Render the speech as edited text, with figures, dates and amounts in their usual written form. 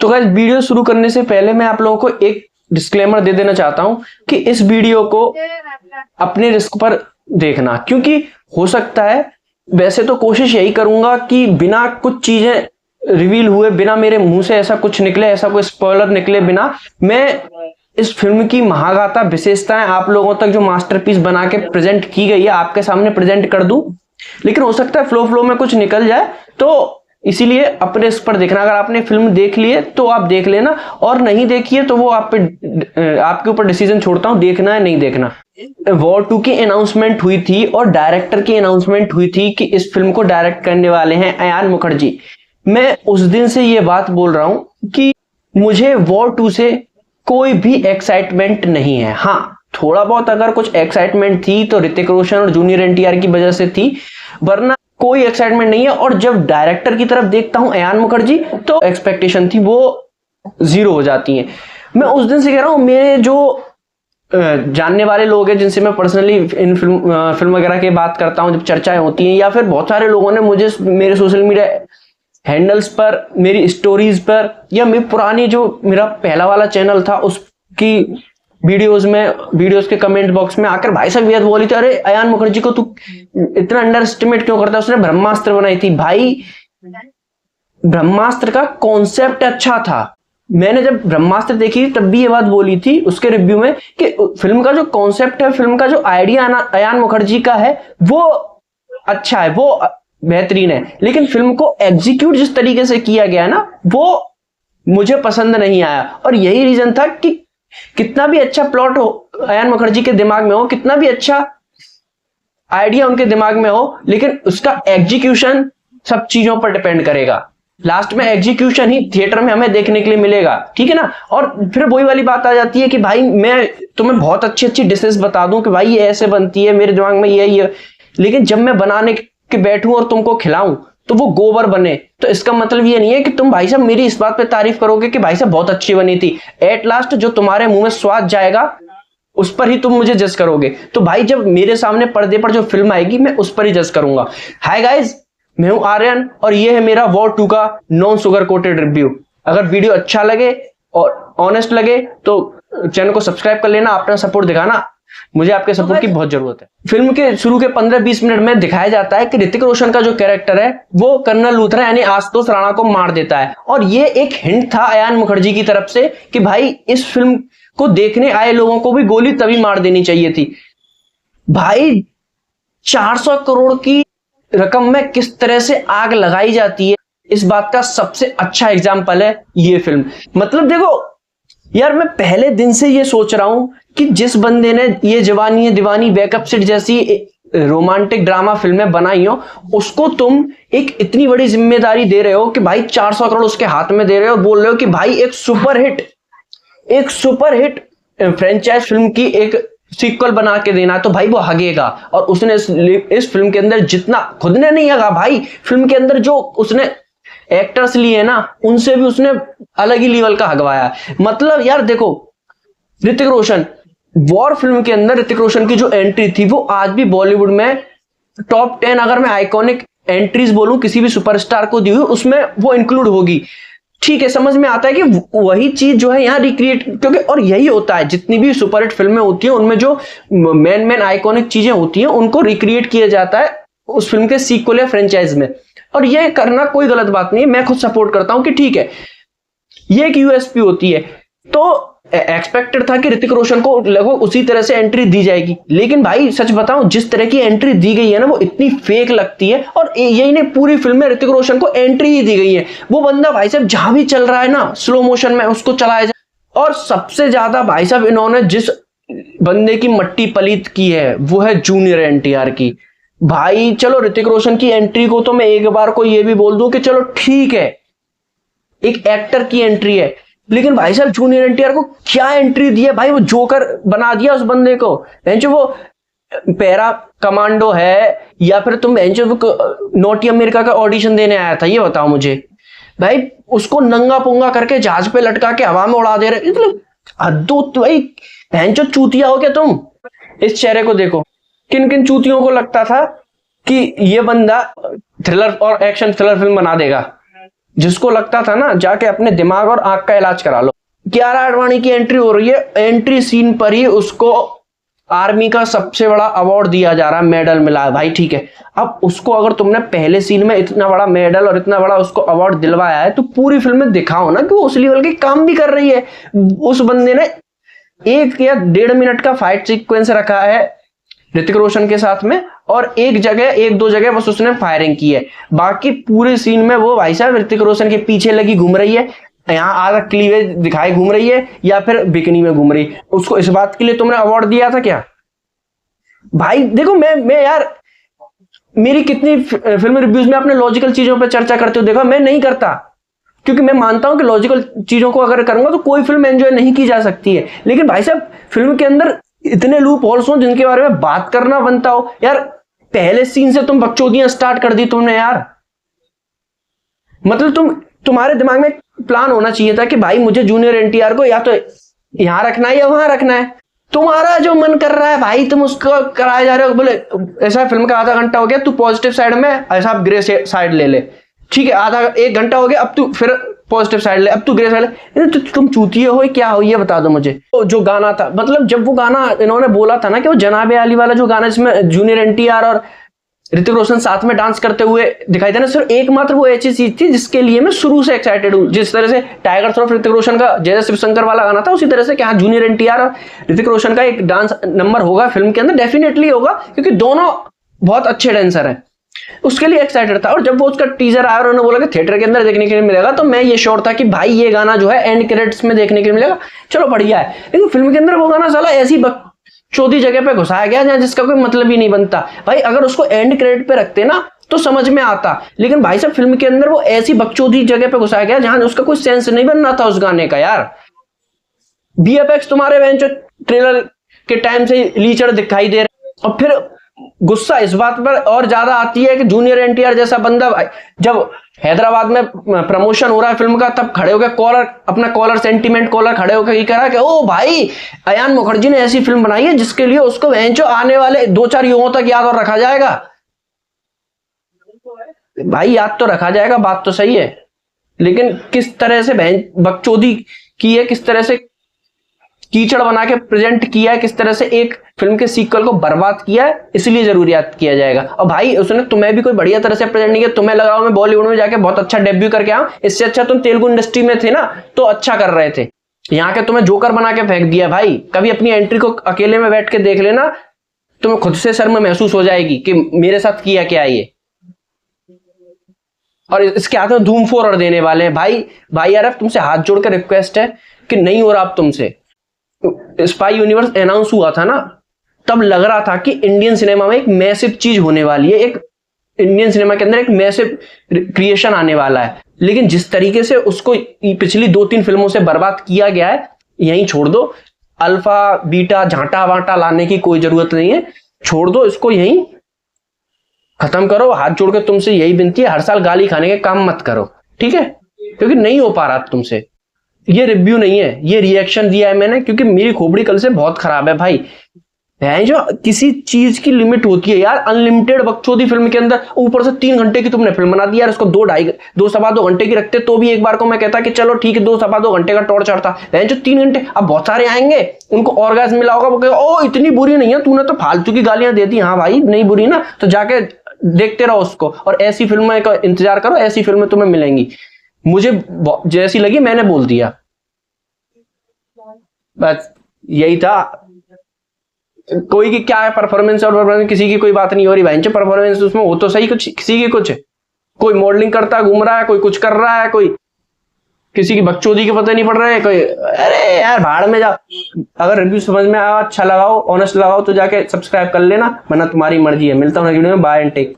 तो guys video शुरू करने से पहले मैं आप लोगों को एक डिस्क्लेमर दे देना चाहता हूं कि इस वीडियो को अपने रिस्क पर देखना, क्योंकि हो सकता है, वैसे तो कोशिश यही करूंगा कि बिना कुछ चीजें रिवील हुए, बिना मेरे मुंह से ऐसा कुछ निकले, ऐसा कोई स्पॉइलर निकले बिना, मैं इस फिल्म की महागाथा विशेषताएं आप लोगों तक जो मास्टरपीस बना के प्रेजेंट की गई है आपके सामने प्रेजेंट कर दूं। लेकिन हो सकता है फ्लो में कुछ निकल जाए, तो इसीलिए अपने इस पर देखना। अगर आपने फिल्म देख ली है तो आप देख लेना, और नहीं देखी है तो वो आपके ऊपर डिसीजन छोड़ता हूं, देखना है नहीं देखना। वॉर 2 की अनाउंसमेंट हुई थी और डायरेक्टर की अनाउंसमेंट हुई थी कि इस फिल्म को डायरेक्ट करने वाले हैं अयान मुखर्जी। मैं उस दिन से ये बात बोल रहा हूं कि मुझे वॉर 2 से कोई भी एक्साइटमेंट नहीं है। हाँ, थोड़ा बहुत अगर कुछ एक्साइटमेंट थी तो ऋतिक रोशन और जूनियर एनटीआर की वजह से थी, वरना कोई एक्साइटमेंट नहीं है। और जब डायरेक्टर की तरफ देखता हूं अयान मुखर्जी, तो एक्सपेक्टेशन थी वो जीरो हो जाती है। मैं उस दिन से कह रहा हूं, मेरे जो जानने वाले लोग हैं जिनसे मैं पर्सनली इन फिल्म वगैरह की बात करता हूं, जब चर्चाएं होती हैं, या फिर बहुत सारे लोगों ने मुझे मेरे सोशल मीडिया हैंडल्स पर, मेरी स्टोरीज पर, या पुरानी जो मेरा पहला वाला चैनल था उसकी वीडियोस के कमेंट बॉक्स में आकर भाई साहब ये बोली थी, अरे अयान मुखर्जी को तू इतना अंडर एस्टिमेट क्यों करता है, उसने ब्रह्मास्त्र बनाई थी। भाई, ब्रह्मास्त्र का कॉन्सेप्ट अच्छा था। मैंने जब ब्रह्मास्त्र देखी तब भी ये बात बोली थी उसके रिव्यू में कि फिल्म का जो कॉन्सेप्ट है, फिल्म का जो आइडिया अयान मुखर्जी का है, वो अच्छा है, वो बेहतरीन है। लेकिन फिल्म को एग्जीक्यूट जिस तरीके से किया गया ना, वो मुझे पसंद नहीं आया। और यही रीजन था कि कितना भी अच्छा प्लॉट हो अयान मुखर्जी के दिमाग में हो, कितना भी अच्छा आइडिया उनके दिमाग में हो, लेकिन उसका एग्जीक्यूशन सब चीजों पर डिपेंड करेगा। लास्ट में एग्जीक्यूशन ही थिएटर में हमें देखने के लिए मिलेगा, ठीक है ना। और फिर वही वाली बात आ जाती है कि भाई मैं तुम्हें बहुत अच्छी अच्छी डिशेस बता दूं कि भाई ये ऐसे बनती है, मेरे दिमाग में ये, लेकिन जब मैं बनाने के बैठूं और तुमको खिलाऊं तो वो गोबर बने, तो इसका मतलब ये नहीं है कि तुम भाई साहब मेरी इस बात पे तारीफ करोगे कि भाई साहब बहुत अच्छी बनी थी। एट लास्ट जो तुम्हारे मुंह में स्वाद जाएगा उस पर ही तुम मुझे जज करोगे। तो भाई जब मेरे सामने पर्दे पर जो फिल्म आएगी मैं उस पर ही जज करूंगा। हाय गाइज, मैं हूं आर्यन और ये है मेरा वॉर 2 का नॉन शुगर कोटेड रिव्यू। अगर वीडियो अच्छा लगे और ऑनेस्ट लगे तो चैनल को सब्सक्राइब कर लेना, अपना सपोर्ट दिखाना, मुझे आपके सपोर्ट की बहुत जरूरत है। फिल्म के शुरू के 15-20 मिनट में दिखाया जाता है कि ऋतिक रोशन का जो कैरेक्टर है वो कर्नल लूथरा यानी आशुतोष राणा को मार देता है। और ये एक हिंट था अयान मुखर्जी की तरफ से कि भाई इस फिल्म को देखने आए लोगों को भी गोली तभी मार देनी चाहिए थी। भाई 400 करोड़ की रकम में किस तरह से आग लगाई जाती है, इस बात का सबसे अच्छा एग्जाम्पल है ये फिल्म। मतलब देखो यार, मैं पहले दिन से ये सोच रहा हूं कि जिस बंदे ने ये जवानी है दीवानी, बैकअप सीट जैसी रोमांटिक ड्रामा फिल्में बनाई हो, उसको तुम एक इतनी बड़ी जिम्मेदारी दे रहे हो कि भाई 400 करोड़ उसके हाथ में दे रहे हो, बोल रहे हो कि भाई एक सुपर हिट फ्रेंचाइज फिल्म की एक सीक्वल बना के देना, तो भाई वो हगेगा। और उसने इस फिल्म के अंदर जितना, खुद ने नहीं हगा भाई, फिल्म के अंदर जो उसने एक्टर्स लिए ना उनसे भी उसने अलग ही लेवल का हगवाया। मतलब यार देखो, ऋतिक रोशन, वॉर फिल्म के अंदर ऋतिक रोशन की जो एंट्री थी वो आज भी बॉलीवुड में टॉप 10 अगर मैं आइकॉनिक एंट्रीज बोलूं किसी भी सुपरस्टार को दी हुई, उसमें वो इंक्लूड होगी। ठीक है, समझ में आता है कि वही चीज जो है यहाँ रिक्रिएट, क्योंकि और यही होता है जितनी भी सुपरहिट फिल्में होती हैं उनमें जो मेन आइकॉनिक चीजें होती हैं उनको रिक्रिएट किया जाता है उस फिल्म के सीक्वल या फ्रेंचाइज में। और ये करना कोई गलत बात नहीं है, मैं खुद सपोर्ट करता हूं कि ठीक है, ये एक यूएसपी होती है। तो एक्सपेक्टेड था कि ऋतिक रोशन को लगभग उसी तरह से एंट्री दी जाएगी, लेकिन भाई सच बताऊं, जिस तरह की एंट्री दी गई है ना वो इतनी फेक लगती है। और यही नहीं, पूरी फिल्म में ऋतिक रोशन को एंट्री ही दी गई है। वो बंदा भाई साहब जहां भी चल रहा है ना स्लो मोशन में उसको चलाया जाए। और सबसे ज्यादा भाई साहब इन्होंने जिस बंदे की मट्टी पलीत की है वो है जूनियर एनटीआर की। भाई चलो ऋतिक रोशन की एंट्री को तो मैं एक बार को ये भी बोल दूं कि चलो ठीक है, एक एक्टर की एंट्री है, लेकिन भाई साहब जूनियर एनटीआर को क्या एंट्री दी है भाई, वो जोकर बना दिया उस बंदे को। जो वो पैरा कमांडो है या फिर तुम जो नोटी अमेरिका का ऑडिशन देने आया था, ये बताओ मुझे भाई, उसको नंगा पुंगा करके जहाज पे लटका के हवा में उड़ा दे रहे। मतलब हद्दो भाई, जो चूतिया हो क्या तुम। इस चेहरे को देखो, किन किन चूतियों को लगता था कि ये बंदा थ्रिलर और एक्शन थ्रिलर फिल्म बना देगा। जिसको लगता था ना जाके अपने दिमाग और आंख का इलाज करा लो। कियारा आडवाणी की एंट्री हो रही है, एंट्री सीन पर ही उसको आर्मी का सबसे बड़ा अवार्ड दिया जा रहा है, मेडल मिला है भाई, ठीक है। अब उसको अगर तुमने पहले सीन में इतना बड़ा मेडल और इतना बड़ा उसको अवार्ड दिलवाया है, तो पूरी फिल्म में दिखाओ ना कि वो उस लेवल के काम भी कर रही है। उस बंदे ने 1 या 1.5 मिनट का फाइट सीक्वेंस रखा है ऋतिक रोशन के साथ में, और 1-2 जगह बस उसने फायरिंग की है। बाकी पूरे सीन में वो भाई साहब ऋतिक रोशन के पीछे लगी घूम रही है, यहाँ आधा क्लीवेज दिखाई घूम रही है, या फिर बिकनी में घूम रही। उसको इस बात के लिए तुमने अवार्ड दिया था क्या भाई? देखो मैं यार, मेरी कितनी फिल्म रिव्यूज में आपने लॉजिकल चीजों पे चर्चा करते हो देखा, मैं नहीं करता, क्योंकि मैं मानता हूं कि लॉजिकल चीजों को अगर करूंगा तो कोई फिल्म एंजॉय नहीं की जा सकती है। लेकिन भाई साहब फिल्म के अंदर इतने लूप होल्स हो जिनके बारे में बात करना बनता हो यार। पहले सीन से तुम बकचोदियां स्टार्ट कर दी तुमने यार। मतलब तुम्हारे दिमाग में प्लान होना चाहिए था कि भाई मुझे जूनियर एनटीआर को या तो यहां रखना है या वहां रखना है। तुम्हारा जो मन कर रहा है भाई तुम उसको कराए जा रहे हो। बोले ऐसा फिल्म का आधा घंटा हो गया, तू पॉजिटिव साइड में ऐसा ग्रे साइड ले ले, ठीक है। आधा 1 घंटा हो गया, अब तू फिर पॉजिटिव साइड ले, अब तू ग्रे साइड ले। तो तुम चूतिए हो क्या हो ये बता दो मुझे। तो जो गाना था, मतलब जब वो गाना इन्होंने बोला था ना कि वो जनाबे आली वाला जो गाना जिसमें जूनियर एनटीआर और ऋतिक रोशन साथ में डांस करते हुए दिखाई देना, सिर्फ एकमात्र वो ऐसी चीज थी जिसके लिए मैं शुरू से एक्साइटेड हूं। जिस तरह से टाइगर श्रॉफ ऋतिक रोशन का जय शिवशंकर वाला गाना था, उसी तरह से क्या जूनियर एनटीआर और ऋतिक रोशन का एक डांस नंबर होगा फिल्म के अंदर, डेफिनेटली होगा, क्योंकि दोनों बहुत अच्छे डांसर हैं। उसके लिए एक्साइटेड था। और जब वो उसका टीजर आया और उन्होंने बोला कि थिएटर के अंदर देखने के लिए मिलेगा, तो मैं ये श्योर था कि भाई ये गाना जो है एंड क्रेडिट्स में देखने के लिए मिलेगा, चलो बढ़िया है। लेकिन फिल्म के अंदर वो गाना साला ऐसी चौथी जगह पे घुसाया गया जहां जिसका कोई मतलब ही नहीं बनता। भाई अगर उसको एंड क्रेडिट पे रखते ना तो समझ में आता, लेकिन भाई साहब फिल्म के अंदर वो ऐसी बकचोदी जगह पे घुसाया गया जहां उसका कोई सेंस नहीं बनना था उस गाने का यार। बीएफएक्स तुम्हारे बेंच ट्रेलर के टाइम से लीचड़ दिखाई दे रहे। और फिर गुस्सा इस बात पर और ज्यादा आती है कि जूनियर एनटीआर जैसा बंदा जब हैदराबाद में प्रमोशन हो रहा है फिल्म का, तब खड़े होकर कॉलर, अपना कॉलर सेंटीमेंट कॉलर खड़े होकर ये कह रहा कि ओ भाई अयान मुखर्जी ने ऐसी फिल्म बनाई है जिसके लिए उसको वेंचो आने वाले 2-4 युगों तक याद और रखा जाएगा। भाई याद तो रखा जाएगा, बात तो सही है, लेकिन किस तरह से बकचोदी की है, किस तरह से कीचड़ बना के प्रेजेंट किया है, किस तरह से एक फिल्म के सीक्वल को बर्बाद किया है, इसलिए जरूर याद किया जाएगा। और भाई उसने तुम्हें भी कोई बढ़िया तरह से प्रेजेंट नहीं किया। तुम्हें लग रहा हो मैं बॉलीवुड में जाके बहुत अच्छा डेब्यू करके आऊं, इससे अच्छा तुम तेलुगु इंडस्ट्री में थे ना तो अच्छा कर रहे थे। यहाँ के तुम्हें जोकर बना के फेंक दिया। भाई कभी अपनी एंट्री को अकेले में बैठ के देख लेना, तुम्हें खुद से शर्म महसूस हो जाएगी कि मेरे साथ किया क्या ये। और इसके हाथ में धूम 4 और देने वाले हैं। भाई यार तुमसे हाथ जोड़कर रिक्वेस्ट है कि नहीं हो रहा अब तुमसे। स्पाई यूनिवर्स अनाउंस हुआ था ना, तब लग रहा था कि इंडियन सिनेमा में एक मैसिव चीज होने वाली है, एक इंडियन सिनेमा के अंदर एक मैसिव क्रिएशन आने वाला है। लेकिन जिस तरीके से उसको पिछली 2-3 फिल्मों से बर्बाद किया गया है, यहीं छोड़ दो। अल्फा बीटा झांटा वाटा लाने की कोई जरूरत नहीं है, छोड़ दो इसको, यहीं खत्म करो। हाथ जोड़ के तुमसे यही विनती है, हर साल गाली खाने के काम मत करो, ठीक है? क्योंकि नहीं हो पा रहा तुमसे। ये रिव्यू नहीं है, ये रिएक्शन दिया है मैंने, क्योंकि मेरी खोपड़ी कल से बहुत खराब है भाई। है जो किसी चीज की लिमिट होती है यार, अनलिमिटेड बकचोदी फिल्म के अंदर, ऊपर से 3 घंटे की तुमने फिल्म बना दी यार। इसको 2-2.5 घंटे की रखते तो भी एक बार को मैं कहता कि चलो ठीक है 2-2.5 घंटे का टॉर्चर था। है जो 3 घंटे, अब बहुत सारे आएंगे उनको ऑर्गेज़्म मिला होगा, वो कहेगा ओ इतनी बुरी नहीं है, तूने तो फालतू की गालियां दे दी। हाँ भाई नहीं बुरी ना, तो जाके देखते रहो उसको, और ऐसी फिल्में का इंतजार करो, ऐसी फिल्में तुम्हें मिलेंगी। मुझे जैसी लगी मैंने बोल दिया, बस यही था। कोई की क्या है परफॉर्मेंस और परफॉर्मेंस, किसी की कोई बात नहीं हो रही भाई। परफॉर्मेंस उसमें हो तो सही, कुछ किसी की कुछ, कोई मॉडलिंग करता घूम रहा है, कोई कुछ कर रहा है, कोई किसी की बकचोदी के पता नहीं पड़ रहा है, कोई अरे यार भाड़ में जा। अगर रिव्यू समझ में आया, अच्छा लगाओ, ऑनेस्ट लगाओ तो जाके सब्सक्राइब कर लेना, वरना तुम्हारी मर्जी है। मिलता हूँ वीडियो में, बाय एंड टेक।